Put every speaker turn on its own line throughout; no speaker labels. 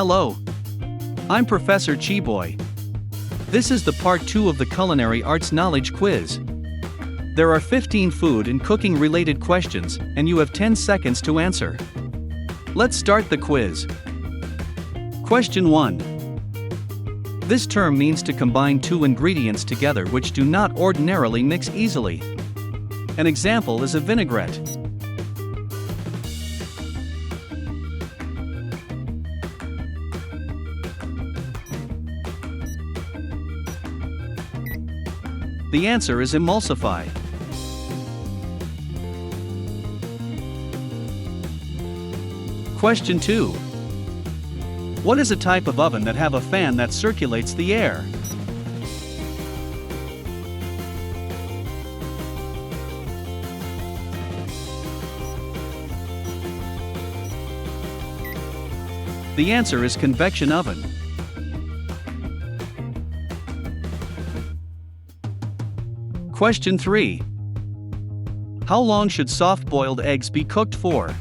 Hello. I'm Professor Chiboy. This is the part 2 of the Culinary Arts Knowledge Quiz. There are 15 food and cooking related questions, and you have 10 seconds to answer. Let's start the quiz. Question 1. This term means to combine two ingredients together which do not ordinarily mix easily. An example is a vinaigrette. The answer is emulsify. Question 2. What is a type of oven that have a fan that circulates the air? The answer is convection oven. Question 3. How long should soft-boiled eggs be cooked for?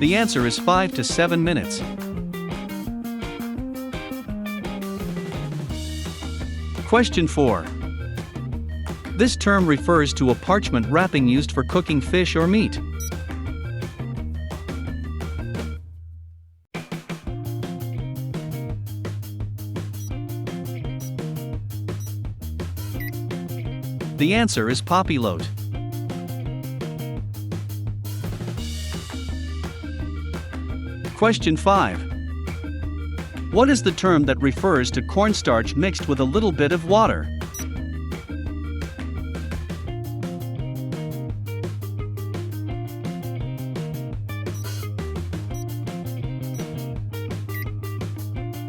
The answer is 5 to 7 minutes. Question 4. This term refers to a parchment wrapping used for cooking fish or meat. The answer is poppylote. Question 5. What is the term that refers to cornstarch mixed with a little bit of water?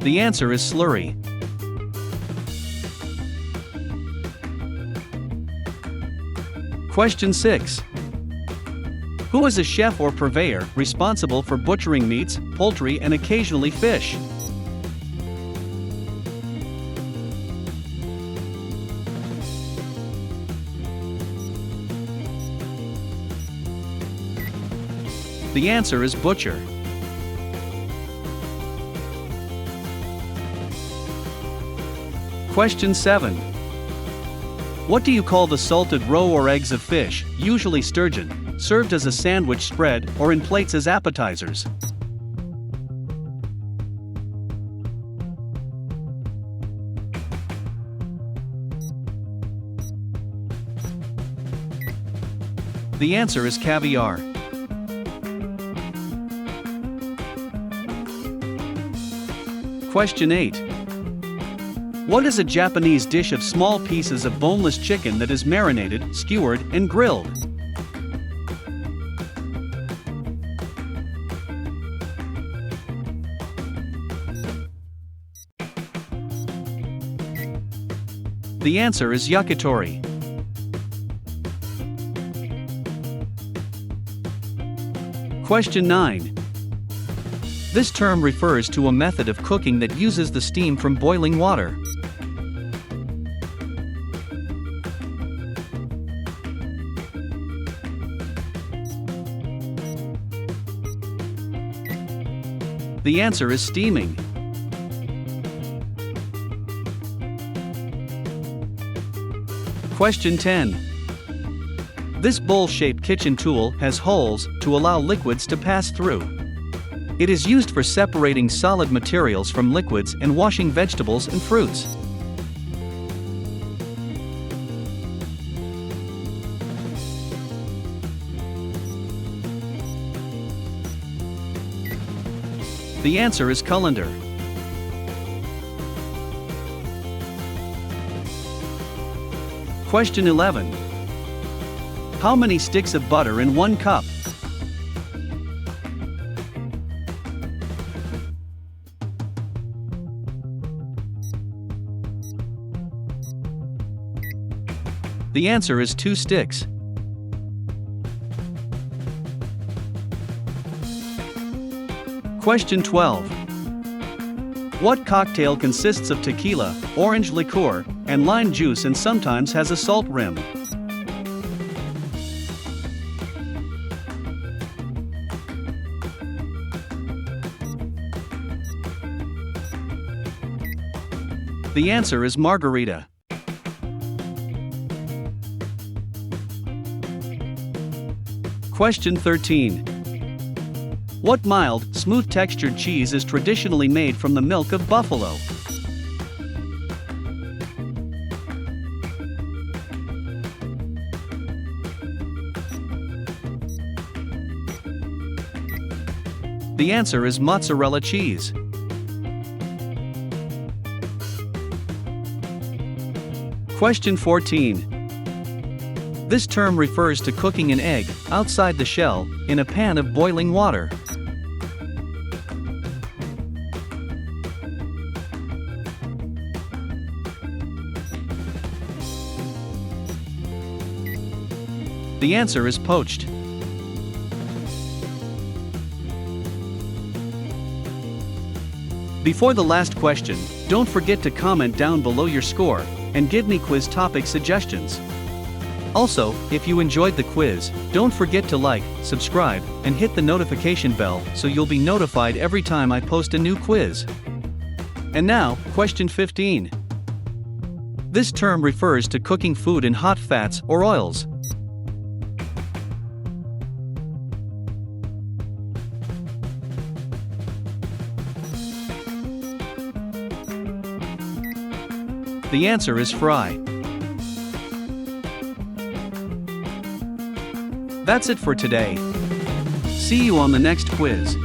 The answer is slurry. Question 6. Who is a chef or purveyor responsible for butchering meats, poultry, and occasionally fish? The answer is butcher. Question 7. What do you call the salted roe or eggs of fish, usually sturgeon, served as a sandwich spread or in plates as appetizers? The answer is caviar. Question 8. What is a Japanese dish of small pieces of boneless chicken that is marinated, skewered, and grilled? The answer is yakitori. Question 9. This term refers to a method of cooking that uses the steam from boiling water. The answer is steaming. Question 10. This bowl-shaped kitchen tool has holes to allow liquids to pass through. It is used for separating solid materials from liquids and washing vegetables and fruits. The answer is colander. Question 11. How many sticks of butter in 1 cup? The answer is 2 sticks. Question 12. What cocktail consists of tequila, orange liqueur, and lime juice and sometimes has a salt rim. The answer is margarita. Question 13. What mild, smooth-textured cheese is traditionally made from the milk of buffalo? The answer is mozzarella cheese. Question 14. This term refers to cooking an egg, outside the shell, in a pan of boiling water. The answer is poached. Before the last question, don't forget to comment down below your score, and give me quiz topic suggestions. Also, if you enjoyed the quiz, don't forget to like, subscribe, and hit the notification bell so you'll be notified every time I post a new quiz. And now, question 15. This term refers to cooking food in hot fats or oils. The answer is fry. That's it for today. See you on the next quiz.